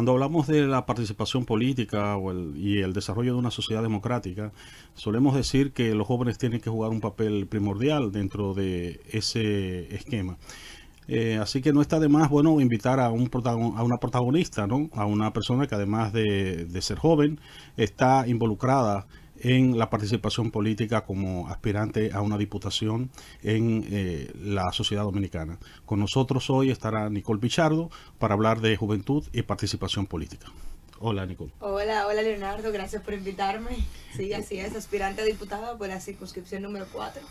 Cuando hablamos de la participación política y el desarrollo de una sociedad democrática, solemos decir que los jóvenes tienen que jugar un papel primordial dentro de ese esquema. Así que no está de más, bueno, invitar a una protagonista, ¿no? A una persona que además de ser joven, está involucrada en la participación política como aspirante a una diputación en la sociedad dominicana. Con nosotros hoy estará Nicole Pichardo para hablar de juventud y participación política. Hola, Nicole. Hola Leonardo, gracias por invitarme. Sí, así es, aspirante a diputada por la circunscripción número 4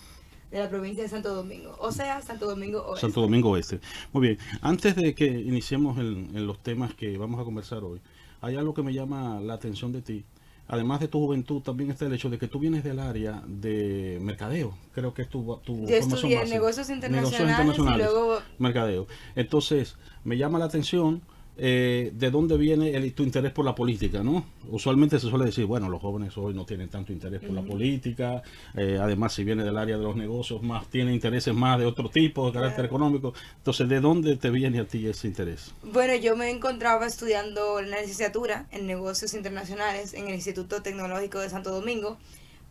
de la provincia de Santo Domingo, o sea, Santo Domingo Oeste. Santo Domingo Oeste. Muy bien, antes de que iniciemos en los temas que vamos a conversar hoy, hay algo que me llama la atención de ti. Además de tu juventud, también está el hecho de que tú vienes del área de mercadeo. Creo que es tu Yo formación estudié base. negocios internacionales y luego... Mercadeo. Entonces, me llama la atención de dónde viene tu interés por la política, ¿no? Usualmente se suele decir, bueno, los jóvenes hoy no tienen tanto interés por la política, además si viene del área de los negocios, más tiene intereses más de otro tipo, de carácter económico. Entonces, ¿de dónde te viene a ti ese interés? Bueno, yo me encontraba estudiando la licenciatura en negocios internacionales en el Instituto Tecnológico de Santo Domingo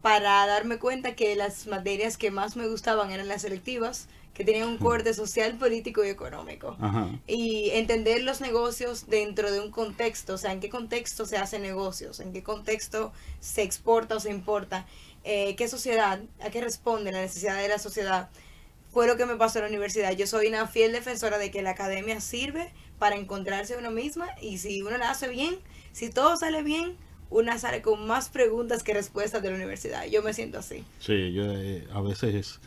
para darme cuenta que las materias que más me gustaban eran las selectivas, que tenían un corte social, político y económico. Ajá. Y entender los negocios dentro de un contexto, o sea, en qué contexto se hacen negocios, en qué contexto se exporta o se importa, qué sociedad, a qué responde la necesidad de la sociedad, fue lo que me pasó en la universidad. Yo soy una fiel defensora de que la academia sirve para encontrarse a uno misma y si uno la hace bien, si todo sale bien, una sale con más preguntas que respuestas de la universidad. Yo me siento así. Sí, yo a veces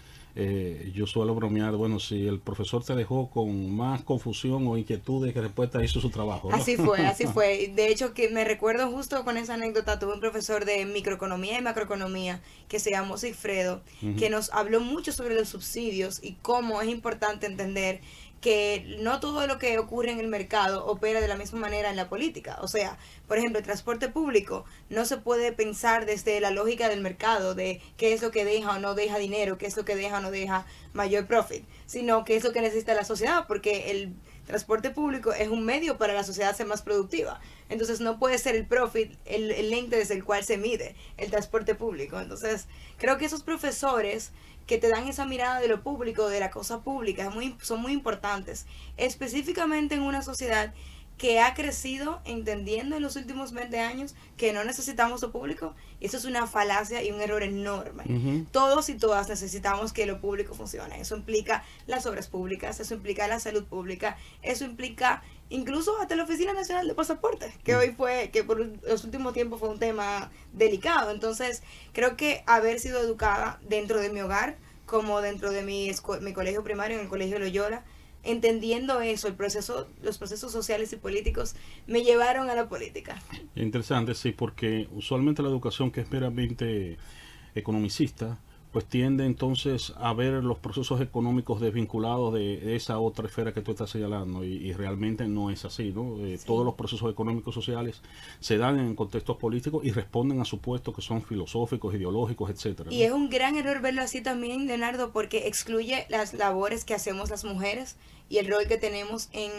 yo suelo bromear, bueno, si el profesor te dejó con más confusión o inquietudes que respuesta, hizo su trabajo, ¿no? Así fue, así fue. De hecho, que me recuerdo justo con esa anécdota, tuve un profesor de microeconomía y macroeconomía que se llamó Sigfredo, que nos habló mucho sobre los subsidios y cómo es importante entender que no todo lo que ocurre en el mercado opera de la misma manera en la política. O sea, por ejemplo, el transporte público no se puede pensar desde la lógica del mercado, de qué es lo que deja o no deja dinero, qué es lo que deja o no deja mayor profit, sino qué es lo que necesita la sociedad, porque el transporte público es un medio para la sociedad ser más productiva. Entonces no puede ser el profit el ente desde el cual se mide el transporte público. Entonces creo que esos profesores que te dan esa mirada de lo público, de la cosa pública, son muy importantes, específicamente en una sociedad que ha crecido entendiendo en los últimos 20 años que no necesitamos lo público. Y eso es una falacia y un error enorme. Todos y todas necesitamos que lo público funcione. Eso implica las obras públicas, eso implica la salud pública, eso implica incluso hasta la Oficina Nacional de Pasaporte, que hoy que por los últimos tiempos fue un tema delicado. Entonces, creo que haber sido educada dentro de mi hogar, como dentro de mi colegio primario, en el Colegio Loyola, entendiendo eso, los procesos sociales y políticos me llevaron a la política. Interesante, sí, porque usualmente la educación que es meramente economicista, pues tiende entonces a ver los procesos económicos desvinculados de esa otra esfera que tú estás señalando y realmente no es así, ¿no? Sí. Todos los procesos económicos sociales se dan en contextos políticos y responden a supuestos que son filosóficos, ideológicos, etcétera, ¿no? Y es un gran error verlo así también, Leonardo, porque excluye las labores que hacemos las mujeres y el rol que tenemos en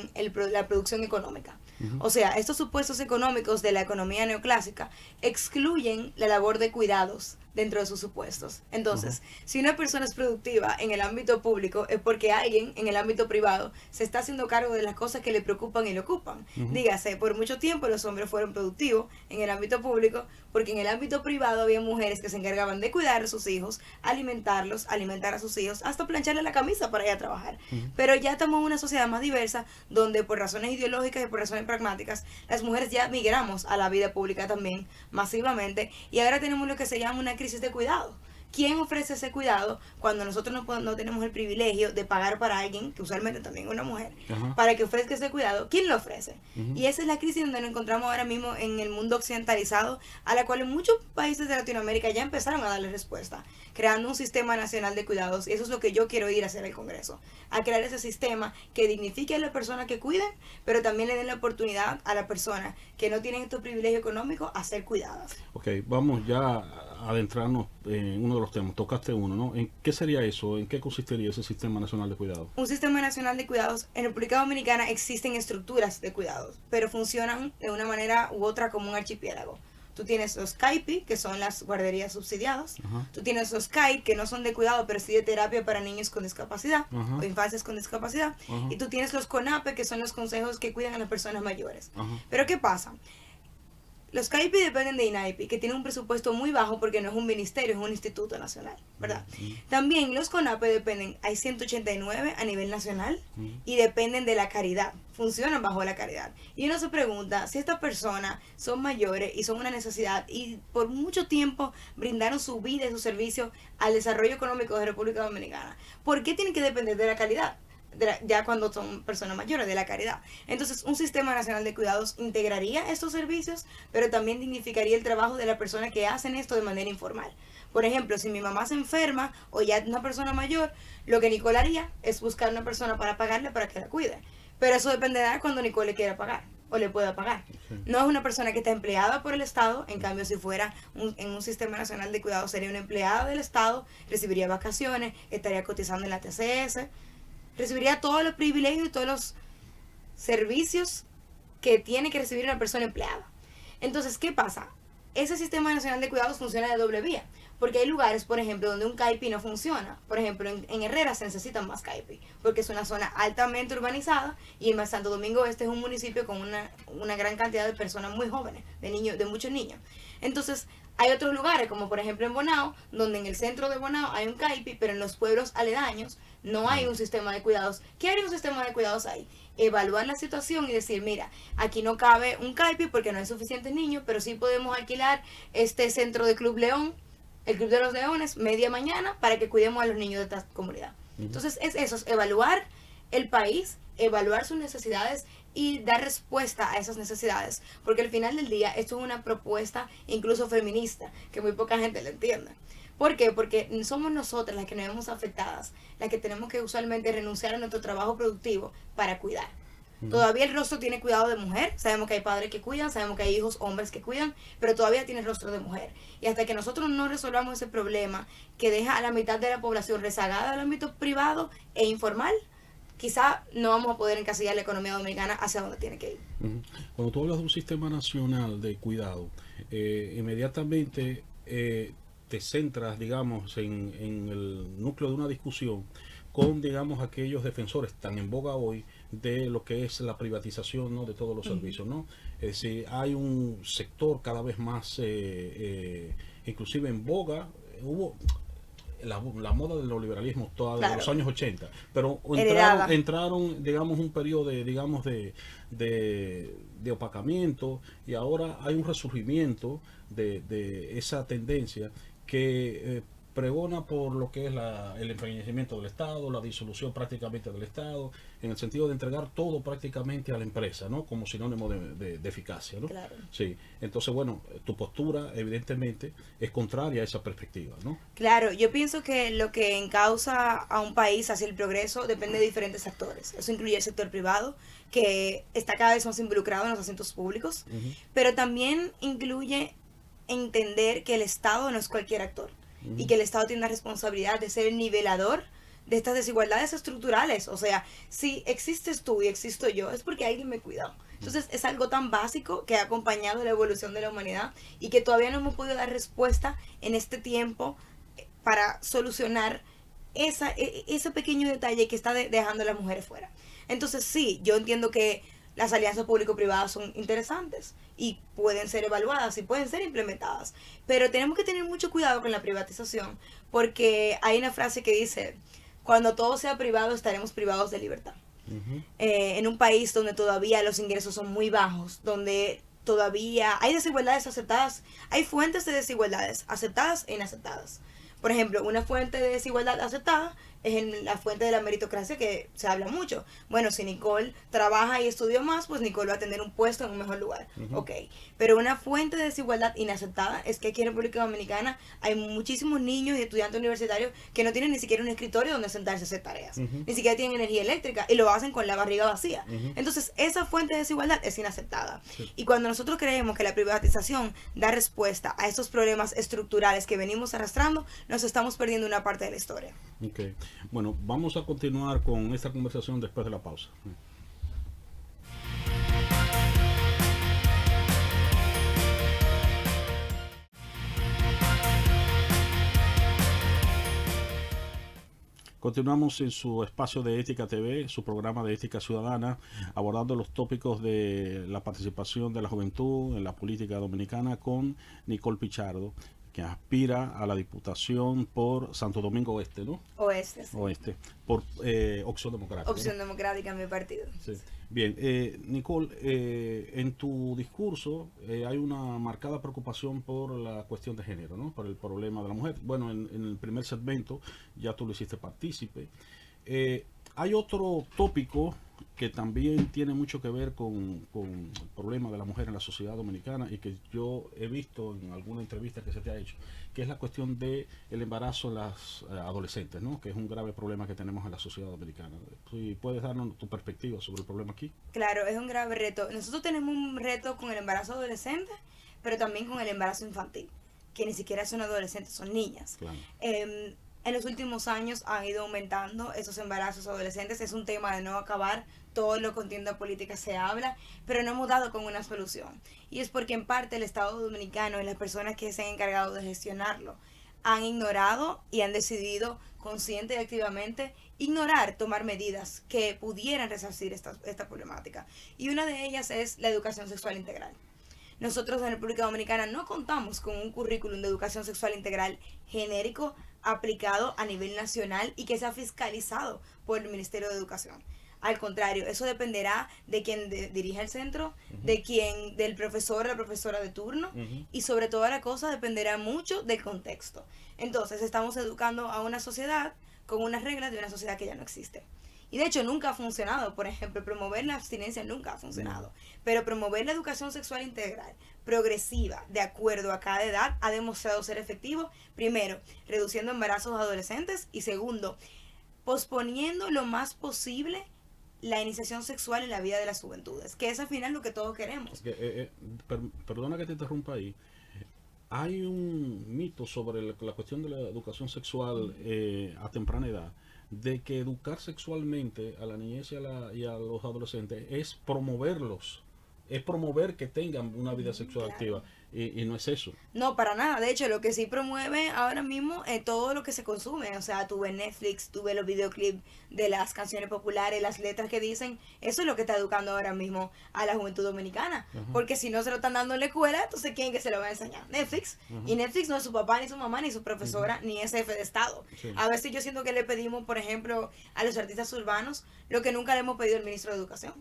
la producción económica. O sea, estos supuestos económicos de la economía neoclásica excluyen la labor de cuidados dentro de sus supuestos. Entonces, si una persona es productiva en el ámbito público es porque alguien en el ámbito privado se está haciendo cargo de las cosas que le preocupan y le ocupan. Dígase, por mucho tiempo los hombres fueron productivos en el ámbito público porque en el ámbito privado había mujeres que se encargaban de cuidar a sus hijos, alimentarlos, alimentar a sus hijos, hasta plancharle la camisa para ir a trabajar. Pero ya estamos en una sociedad más diversa donde por razones ideológicas y por razones pragmáticas las mujeres ya migramos a la vida pública también masivamente y ahora tenemos lo que se llama una crisis de cuidado. ¿Quién ofrece ese cuidado cuando nosotros no tenemos el privilegio de pagar para alguien, que usualmente también es una mujer, para que ofrezca ese cuidado? ¿Quién lo ofrece? Y esa es la crisis donde nos encontramos ahora mismo en el mundo occidentalizado, a la cual en muchos países de Latinoamérica ya empezaron a darle respuesta, creando un sistema nacional de cuidados. Y eso es lo que yo quiero ir a hacer al Congreso, a crear ese sistema que dignifique a la persona que cuiden, pero también le den la oportunidad a la persona que no tiene estos privilegios económicos a ser cuidadas. Ok, vamos ya adentrarnos en uno de los temas, tocaste uno, ¿no? ¿En qué sería eso? ¿En qué consistiría ese Sistema Nacional de Cuidados? Un Sistema Nacional de Cuidados, en República Dominicana existen estructuras de cuidados, pero funcionan de una manera u otra como un archipiélago. Tú tienes los CAIPI, que son las guarderías subsidiadas. Ajá. Tú tienes los CAI, que no son de cuidado, pero sí de terapia para niños con discapacidad. Ajá. O infancias con discapacidad. Ajá. Y tú tienes los CONAPE, que son los consejos que cuidan a las personas mayores. Ajá. Pero ¿qué pasa? Los CAIPI dependen de INAIPI, que tiene un presupuesto muy bajo porque no es un ministerio, es un instituto nacional, ¿verdad? También los CONAPE dependen, hay 189 a nivel nacional y dependen de la caridad, funcionan bajo la caridad. Y uno se pregunta, si estas personas son mayores y son una necesidad y por mucho tiempo brindaron su vida y su servicio al desarrollo económico de República Dominicana, ¿por qué tienen que depender de la calidad? Ya cuando son personas mayores, de la caridad. Entonces, un Sistema Nacional de Cuidados integraría estos servicios, pero también dignificaría el trabajo de las personas que hacen esto de manera informal. Por ejemplo, si mi mamá se enferma o ya es una persona mayor, lo que Nicole haría es buscar una persona para pagarle para que la cuide. Pero eso dependerá de cuando Nicole le quiera pagar o le pueda pagar. No es una persona que está empleada por el Estado, en cambio si fuera en un Sistema Nacional de Cuidados sería una empleada del Estado, recibiría vacaciones, estaría cotizando en la TCS, recibiría todos los privilegios y todos los servicios que tiene que recibir una persona empleada. Entonces, ¿qué pasa? Ese Sistema Nacional de Cuidados funciona de doble vía, porque hay lugares, por ejemplo, donde un CAIPI no funciona. Por ejemplo, en Herrera se necesitan más CAIPI, porque es una zona altamente urbanizada y en Santo Domingo Este es un municipio con una gran cantidad de personas muy jóvenes, de muchos niños. Entonces, hay otros lugares, como por ejemplo en Bonao, donde en el centro de Bonao hay un CAIPI, pero en los pueblos aledaños no hay un sistema de cuidados. ¿Qué haría un sistema de cuidados ahí? Evaluar la situación y decir, mira, aquí no cabe un CAIPI porque no hay suficientes niños, pero sí podemos alquilar este centro de Club León, el Club de los Leones, media mañana, para que cuidemos a los niños de esta comunidad. Entonces es eso, es evaluar el país, evaluar sus necesidades y dar respuesta a esas necesidades, porque al final del día esto es una propuesta incluso feminista, que muy poca gente la entiende. ¿Por qué? Porque somos nosotras las que nos vemos afectadas, las que tenemos que usualmente renunciar a nuestro trabajo productivo para cuidar. Todavía el rostro tiene cuidado de mujer, sabemos que hay padres que cuidan, sabemos que hay hijos hombres que cuidan, pero todavía tiene rostro de mujer. Y hasta que nosotros no resolvamos ese problema que deja a la mitad de la población rezagada del ámbito privado e informal, quizá no vamos a poder encasillar la economía dominicana hacia donde tiene que ir. Cuando tú hablas de un Sistema Nacional de Cuidado, inmediatamente te centras, digamos, en el núcleo de una discusión con, digamos, aquellos defensores tan en boga hoy de lo que es la privatización, ¿no?, de todos los servicios, ¿no? Es decir, hay un sector cada vez más, inclusive en boga, hubo la moda del neoliberalismo toda de los años 80, pero entraron, digamos, un periodo de, digamos, de opacamiento, y ahora hay un resurgimiento de esa tendencia que pregona por lo que es el empequeñecimiento del Estado, la disolución prácticamente del Estado, en el sentido de entregar todo prácticamente a la empresa, ¿no?, como sinónimo de eficacia, ¿no? Claro. Sí. Entonces, bueno, tu postura evidentemente es contraria a esa perspectiva, ¿no? Claro, yo pienso que lo que encausa a un país hacia el progreso depende de diferentes actores. Eso incluye el sector privado, que está cada vez más involucrado en los asuntos públicos, pero también incluye entender que el Estado no es cualquier actor. Y que el Estado tiene la responsabilidad de ser el nivelador de estas desigualdades estructurales. O sea, si existes tú y existo yo, es porque alguien me cuidó. Entonces es algo tan básico que ha acompañado la evolución de la humanidad y que todavía no hemos podido dar respuesta en este tiempo para solucionar ese pequeño detalle que está dejando a las mujeres fuera. Entonces sí, yo entiendo que las alianzas público-privadas son interesantes y pueden ser evaluadas y pueden ser implementadas, pero tenemos que tener mucho cuidado con la privatización, porque hay una frase que dice, cuando todo sea privado estaremos privados de libertad. En un país donde todavía los ingresos son muy bajos, donde todavía hay desigualdades aceptadas, hay fuentes de desigualdades aceptadas e inaceptadas. Por ejemplo, una fuente de desigualdad aceptada es en la fuente de la meritocracia que se habla mucho. Bueno, si Nicole trabaja y estudió más, pues Nicole va a tener un puesto en un mejor lugar. Ok, pero una fuente de desigualdad inaceptada es que aquí en República Dominicana hay muchísimos niños y estudiantes universitarios que no tienen ni siquiera un escritorio donde sentarse a hacer tareas. Ni siquiera tienen energía eléctrica y lo hacen con la barriga vacía. Entonces, esa fuente de desigualdad es inaceptada. Y cuando nosotros creemos que la privatización da respuesta a estos problemas estructurales que venimos arrastrando, nos estamos perdiendo una parte de la historia. Okay. Bueno, vamos a continuar con esta conversación después de la pausa. Continuamos en su espacio de Ética TV, su programa de Ética Ciudadana, abordando los tópicos de la participación de la juventud en la política dominicana con Nicole Pichardo, que aspira a la diputación por Santo Domingo Oeste, ¿no? Oeste. Sí. Oeste, por Opción Democrática. Opción Democrática, mi partido. Sí. Bien, Nicole, en tu discurso hay una marcada preocupación por la cuestión de género, ¿no? Por el problema de la mujer. Bueno, en el primer segmento ya tú lo hiciste partícipe. Hay otro tópico que también tiene mucho que ver con el problema de la mujer en la sociedad dominicana y que yo he visto en alguna entrevista que se te ha hecho, que es la cuestión del embarazo en las adolescentes, ¿no? Que es un grave problema que tenemos en la sociedad dominicana. ¿Y puedes darnos tu perspectiva sobre el problema aquí? Claro, es un grave reto. Nosotros tenemos un reto con el embarazo adolescente, pero también con el embarazo infantil, que ni siquiera son adolescentes, son niñas. Claro. En los últimos años han ido aumentando esos embarazos adolescentes. Es un tema de no acabar. Todo lo contienda política se habla, pero no hemos dado con una solución. Y es porque en parte el Estado dominicano y las personas que se han encargado de gestionarlo han ignorado y han decidido consciente y activamente tomar medidas que pudieran resarcir esta problemática. Y una de ellas es la educación sexual integral. Nosotros en República Dominicana no contamos con un currículum de educación sexual integral genérico aplicado a nivel nacional y que sea fiscalizado por el Ministerio de Educación. Al contrario, eso dependerá de quien dirija el centro, del profesor o la profesora de turno, y sobre toda la cosa dependerá mucho del contexto. Entonces, estamos educando a una sociedad con unas reglas de una sociedad que ya no existe. Y de hecho nunca ha funcionado. Por ejemplo, promover la abstinencia nunca ha funcionado. Pero promover la educación sexual integral, progresiva, de acuerdo a cada edad, ha demostrado ser efectivo. Primero, reduciendo embarazos adolescentes. Y segundo, posponiendo lo más posible la iniciación sexual en la vida de las juventudes. Que es al final lo que todos queremos. Perdona que te interrumpa ahí. Hay un mito sobre la cuestión de la educación sexual a temprana edad, de que educar sexualmente a la niñez y a los adolescentes es promoverlos, es promover que tengan una vida sexual activa, y no es eso. No, para nada. De hecho, lo que sí promueve ahora mismo es todo lo que se consume. O sea, tú ves Netflix, tú ves los videoclips de las canciones populares, las letras que dicen. Eso es lo que está educando ahora mismo a la juventud dominicana. Porque si no se lo están dando en la escuela, entonces ¿quién que se lo va a enseñar? Netflix. Y Netflix no es su papá, ni su mamá, ni su profesora, ni es jefe de Estado. Sí. A veces yo siento que le pedimos, por ejemplo, a los artistas urbanos lo que nunca le hemos pedido al ministro de Educación.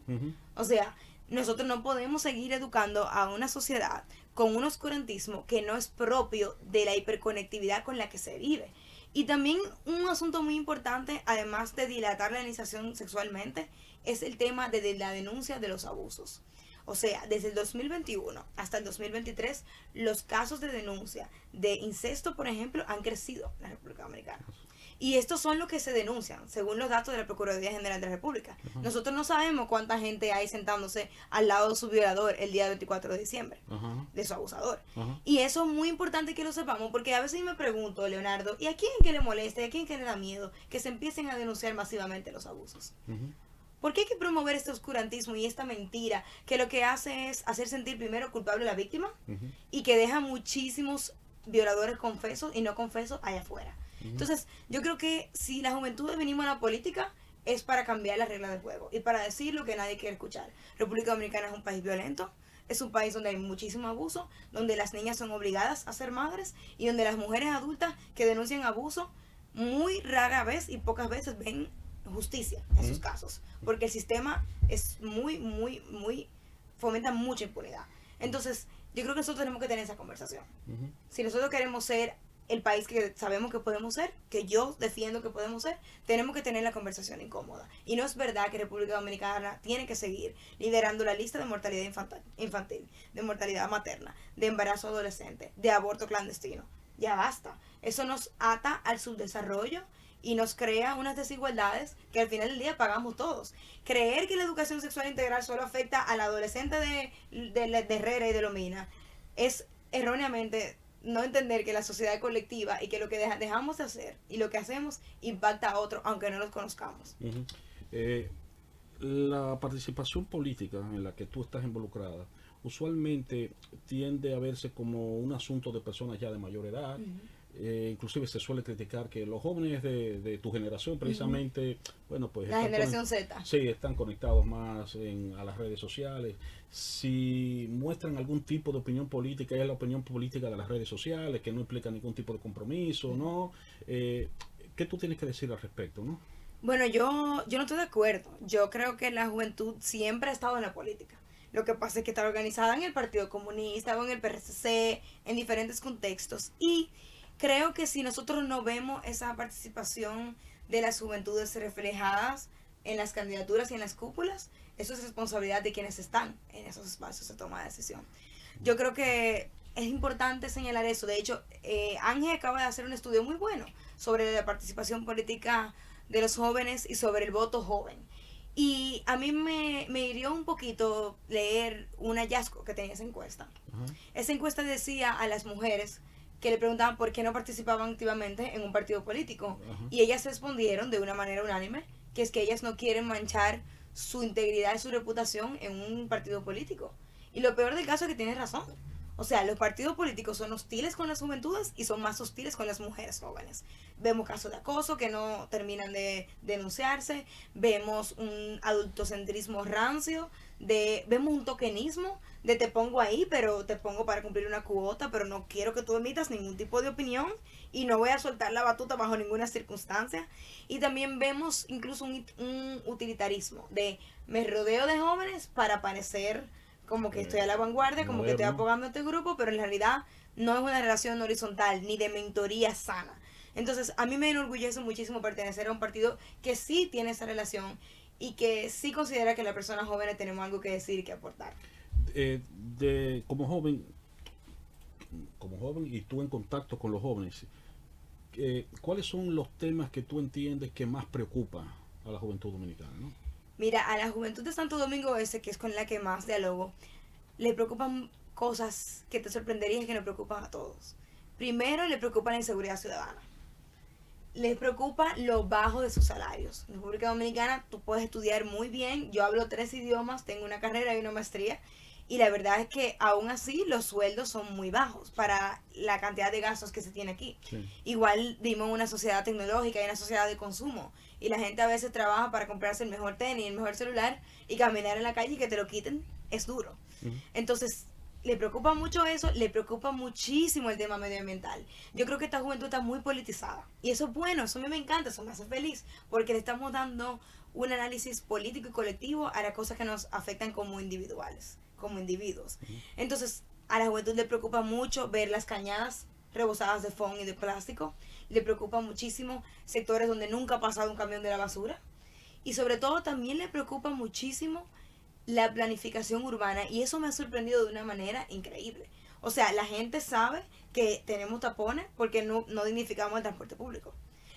O sea, nosotros no podemos seguir educando a una sociedad con un oscurantismo que no es propio de la hiperconectividad con la que se vive. Y también un asunto muy importante, además de dilatar la iniciación sexualmente, es el tema de la denuncia de los abusos. O sea, desde el 2021 hasta el 2023, los casos de denuncia de incesto, por ejemplo, han crecido en la República Dominicana. Y estos son los que se denuncian, según los datos de la Procuraduría General de la República. Nosotros no sabemos cuánta gente hay sentándose al lado de su violador el día 24 de diciembre, de su abusador. Y eso es muy importante que lo sepamos, porque a veces me pregunto, Leonardo, ¿y a quién que le molesta, y a quién que le da miedo que se empiecen a denunciar masivamente los abusos? ¿Por qué hay que promover este oscurantismo y esta mentira que lo que hace es hacer sentir primero culpable a la víctima y que deja muchísimos violadores confesos y no confesos allá afuera? Entonces, yo creo que si la juventud venimos a la política es para cambiar las reglas del juego y para decir lo que nadie quiere escuchar. República Dominicana es un país violento, es un país donde hay muchísimo abuso, donde las niñas son obligadas a ser madres y donde las mujeres adultas que denuncian abuso muy rara vez y pocas veces ven justicia en sus casos, porque el sistema es muy fomenta mucha impunidad. Entonces, yo creo que nosotros tenemos que tener esa conversación. Si nosotros queremos ser el país que sabemos que podemos ser, que yo defiendo que podemos ser, tenemos que tener la conversación incómoda. Y no es verdad que República Dominicana tiene que seguir liderando la lista de mortalidad infantil, de mortalidad materna, de embarazo adolescente, de aborto clandestino. Ya basta. Eso nos ata al subdesarrollo y nos crea unas desigualdades que al final del día pagamos todos. Creer que la educación sexual integral solo afecta al adolescente de Herrera y de Lomina es erróneamente no entender que la sociedad es colectiva y que lo que dejamos de hacer y lo que hacemos impacta a otros, aunque no los conozcamos. Uh-huh. La participación política en la que tú estás involucrada usualmente tiende a verse como un asunto de personas ya de mayor edad. Inclusive se suele criticar que los jóvenes de tu generación precisamente, bueno, pues la generación Z. Sí, están conectados más a las redes sociales. Si muestran algún tipo de opinión política, es la opinión política de las redes sociales, que no implica ningún tipo de compromiso, ¿no? ¿Qué tú tienes que decir al respecto, no? Bueno, yo no estoy de acuerdo. Yo creo que la juventud siempre ha estado en la política. Lo que pasa es que está organizada en el Partido Comunista o en el PRCC, en diferentes contextos. Y creo que si nosotros no vemos esa participación de las juventudes reflejadas en las candidaturas y en las cúpulas, eso es responsabilidad de quienes están en esos espacios de toma de decisión. Yo creo que es importante señalar eso. De hecho, Ángel acaba de hacer un estudio muy bueno sobre la participación política de los jóvenes y sobre el voto joven. Y a mí me hirió un poquito leer un hallazgo que tenía esa encuesta. Esa encuesta decía a las mujeres que le preguntaban por qué no participaban activamente en un partido político. Y ellas respondieron de una manera unánime que es que ellas no quieren manchar su integridad y su reputación en un partido político. Y lo peor del caso es que tienes razón. O sea, los partidos políticos son hostiles con las juventudes y son más hostiles con las mujeres jóvenes. Vemos casos de acoso que no terminan de denunciarse, vemos un adultocentrismo rancio, vemos un tokenismo de te pongo ahí, pero te pongo para cumplir una cuota, pero no quiero que tú emitas ningún tipo de opinión y no voy a soltar la batuta bajo ninguna circunstancia. Y también vemos incluso un utilitarismo de me rodeo de jóvenes para parecer como que estoy a la vanguardia, como que estoy apoyando a este grupo, pero en realidad no es una relación horizontal ni de mentoría sana. Entonces, a mí me enorgullece muchísimo pertenecer a un partido que sí tiene esa relación y que sí considera que las personas jóvenes tenemos algo que decir y que aportar. Como joven y tú en contacto con los jóvenes, ¿cuáles son los temas que tú entiendes que más preocupan a la juventud dominicana, ¿no? Mira, a la juventud de Santo Domingo Este, que es con la que más dialogo, le preocupan cosas que te sorprenderían que nos preocupan a todos. Primero, le preocupa la inseguridad ciudadana. Les preocupa lo bajo de sus salarios. En República Dominicana tú puedes estudiar muy bien. Yo hablo 3 idiomas, tengo una carrera y una maestría. Y la verdad es que aún así los sueldos son muy bajos para la cantidad de gastos que se tiene aquí. Sí. Igual vivimos en una sociedad tecnológica y una sociedad de consumo. Y la gente a veces trabaja para comprarse el mejor tenis, el mejor celular y caminar en la calle y que te lo quiten es duro. Entonces, le preocupa mucho eso, le preocupa muchísimo el tema medioambiental. Yo creo que esta juventud está muy politizada. Y eso es bueno, eso a mí me encanta, eso me hace feliz. Porque le estamos dando un análisis político y colectivo a las cosas que nos afectan como individuales, como individuos. Entonces, a la juventud le preocupa mucho ver las cañadas rebosadas de foam y de plástico. Le preocupa muchísimo sectores donde nunca ha pasado un camión de la basura. Y sobre todo también le preocupa muchísimo la planificación urbana. Y eso me ha sorprendido de una manera increíble. O sea, la gente sabe que tenemos tapones porque no dignificamos el transporte público.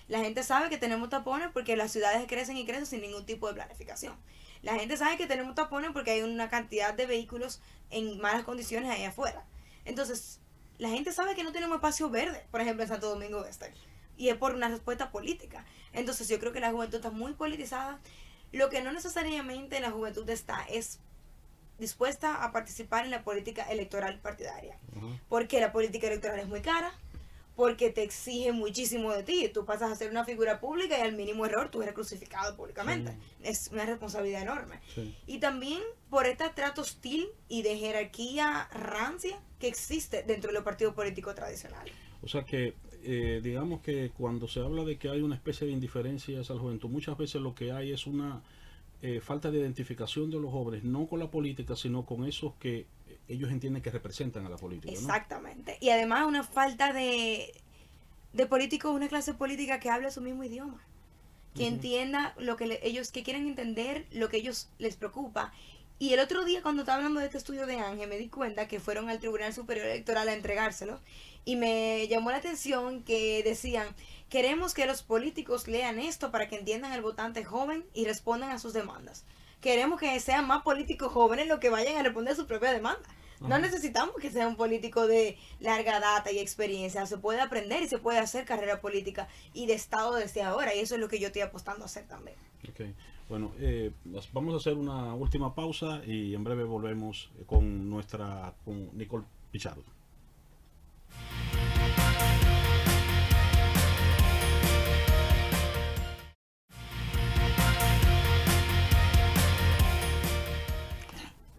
La gente sabe que tenemos tapones porque las ciudades crecen y crecen sin ningún tipo de planificación. La gente sabe que tenemos tapones porque hay una cantidad de vehículos en malas condiciones ahí afuera. Entonces, la gente sabe que no tenemos espacio verde, por ejemplo, en Santo Domingo Este. Y es por una respuesta política. Entonces, yo creo que la juventud está muy politizada. Lo que no necesariamente la juventud es dispuesta a participar en la política electoral partidaria. Porque la política electoral es muy cara, porque te exige muchísimo de ti. Tú pasas a ser una figura pública y al mínimo error tú eres crucificado públicamente. Sí. Es una responsabilidad enorme. Sí. Y también por este trato hostil y de jerarquía rancia que existe dentro de los partidos políticos tradicionales. O sea que, digamos que cuando se habla de que hay una especie de indiferencia hacia la juventud, muchas veces lo que hay es una falta de identificación de los jóvenes, no con la política, sino con esos que ellos entienden que representan a la política, ¿no? Exactamente. Y además una falta de de políticos una clase política que hable su mismo idioma, que entienda lo que ellos, que quieren entender lo que ellos les preocupa. Y el otro día cuando estaba hablando de este estudio de Ángel me di cuenta que fueron al Tribunal Superior Electoral a entregárselo y me llamó la atención que decían: queremos que los políticos lean esto para que entiendan al votante joven y respondan a sus demandas. Queremos que sean más políticos jóvenes los que vayan a responder a su propia demanda. No necesitamos que sea un político de larga data y experiencia. Se puede aprender y se puede hacer carrera política y de Estado desde ahora. Y eso es lo que yo estoy apostando a hacer también. Okay. Bueno, vamos a hacer una última pausa y en breve volvemos con Nicole Pichardo.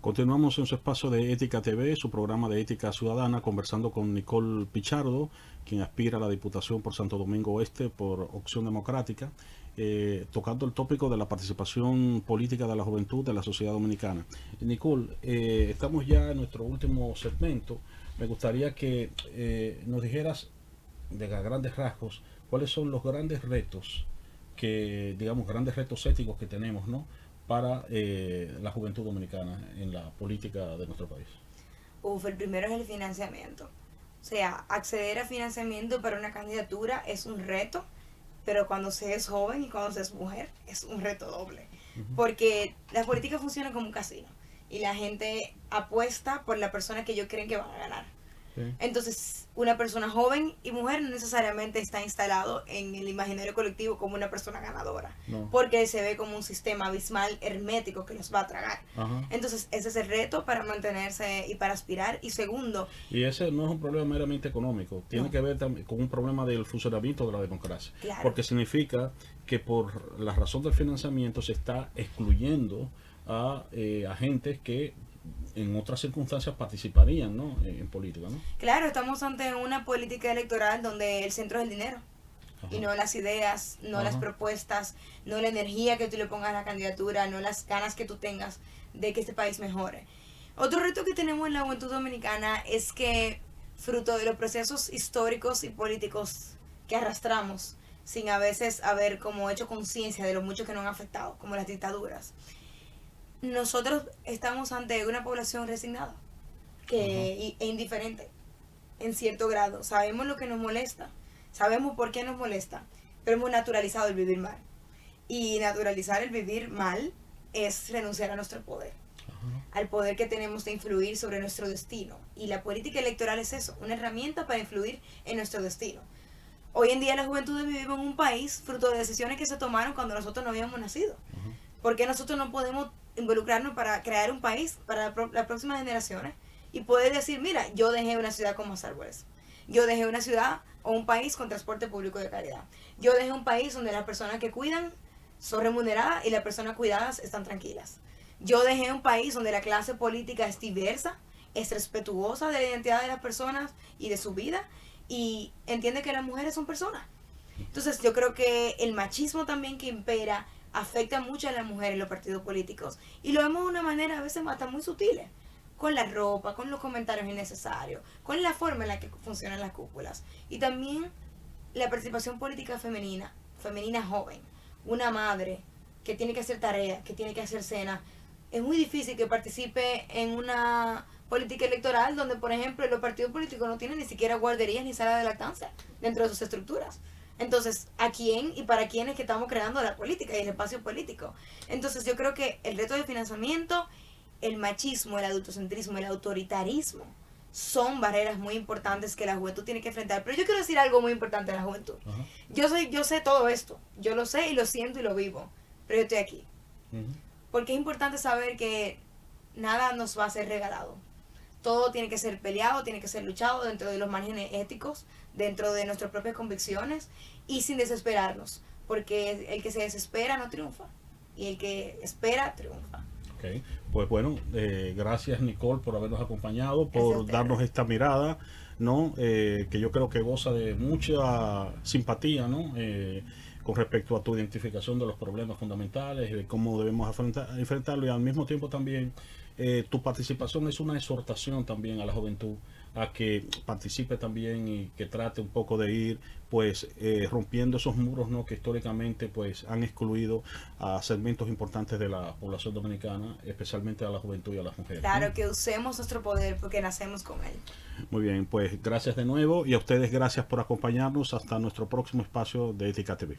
Continuamos en su espacio de Ética TV, su programa de Ética Ciudadana, conversando con Nicole Pichardo, quien aspira a la Diputación por Santo Domingo Oeste por Opción Democrática, tocando el tópico de la participación política de la juventud de la sociedad dominicana. Nicole, estamos ya en nuestro último segmento. Me gustaría que nos dijeras, de grandes rasgos, cuáles son los grandes retos grandes retos éticos que tenemos, ¿no?, para la juventud dominicana en la política de nuestro país. El primero es el financiamiento. O sea, acceder a financiamiento para una candidatura es un reto, pero cuando se es joven y cuando se es mujer es un reto doble. Porque la política funciona como un casino y la gente apuesta por la persona que ellos creen que van a ganar. Entonces, una persona joven y mujer no necesariamente está instalado en el imaginario colectivo como una persona ganadora, porque se ve como un sistema abismal hermético que los va a tragar. Entonces, ese es el reto para mantenerse y para aspirar. Y segundo... Y ese no es un problema meramente económico, tiene que ver también con un problema del funcionamiento de la democracia. Claro. Porque significa que por la razón del financiamiento se está excluyendo a agentes que en otras circunstancias participarían, ¿no?, en política, ¿no? Claro, estamos ante una política electoral donde el centro es el dinero. Y no las ideas, no las propuestas, no la energía que tú le pongas a la candidatura, no las ganas que tú tengas de que este país mejore. Otro reto que tenemos en la juventud dominicana es que, fruto de los procesos históricos y políticos que arrastramos, sin a veces haber como hecho conciencia de lo mucho que nos han afectado, como las dictaduras, nosotros estamos ante una población resignada e indiferente en cierto grado. Sabemos lo que nos molesta, sabemos por qué nos molesta, pero hemos naturalizado el vivir mal. Y naturalizar el vivir mal es renunciar a nuestro poder, al poder que tenemos de influir sobre nuestro destino. Y la política electoral es eso, una herramienta para influir en nuestro destino. Hoy en día la juventud vivimos en un país fruto de decisiones que se tomaron cuando nosotros no habíamos nacido. ¿Por qué nosotros no podemos involucrarnos para crear un país para las próximas generaciones y poder decir: mira, yo dejé una ciudad con más árboles, yo dejé una ciudad o un país con transporte público de calidad, yo dejé un país donde las personas que cuidan son remuneradas y las personas cuidadas están tranquilas, yo dejé un país donde la clase política es diversa, es respetuosa de la identidad de las personas y de su vida y entiende que las mujeres son personas. Entonces yo creo que el machismo también que impera afecta mucho a las mujeres en los partidos políticos. Y lo vemos de una manera a veces hasta muy sutiles. Con la ropa, con los comentarios innecesarios, con la forma en la que funcionan las cúpulas. Y también la participación política femenina joven. Una madre que tiene que hacer tareas, que tiene que hacer cena. Es muy difícil que participe en una política electoral donde, por ejemplo, los partidos políticos no tienen ni siquiera guarderías ni sala de lactancia dentro de sus estructuras. Entonces, ¿a quién y para quién es que estamos creando la política y el espacio político? Entonces, yo creo que el reto de financiamiento, el machismo, el adultocentrismo, el autoritarismo son barreras muy importantes que la juventud tiene que enfrentar. Pero yo quiero decir algo muy importante de la juventud. Yo sé todo esto. Yo lo sé y lo siento y lo vivo. Pero yo estoy aquí. Porque es importante saber que nada nos va a ser regalado. Todo tiene que ser peleado, tiene que ser luchado dentro de los márgenes éticos, dentro de nuestras propias convicciones y sin desesperarnos, porque el que se desespera no triunfa y el que espera triunfa. Okay. Pues bueno, gracias Nicole por habernos acompañado, por darnos esta mirada, ¿no? Que yo creo que goza de mucha simpatía, ¿no? Con respecto a tu identificación de los problemas fundamentales, de cómo debemos enfrentarlo y al mismo tiempo también tu participación es una exhortación también a la juventud a que participe también y que trate un poco de ir pues rompiendo esos muros, ¿no?, que históricamente pues han excluido a segmentos importantes de la población dominicana, especialmente a la juventud y a las mujeres. Claro, que usemos nuestro poder porque nacemos con él. Muy bien, pues gracias de nuevo y a ustedes gracias por acompañarnos hasta nuestro próximo espacio de Ética TV.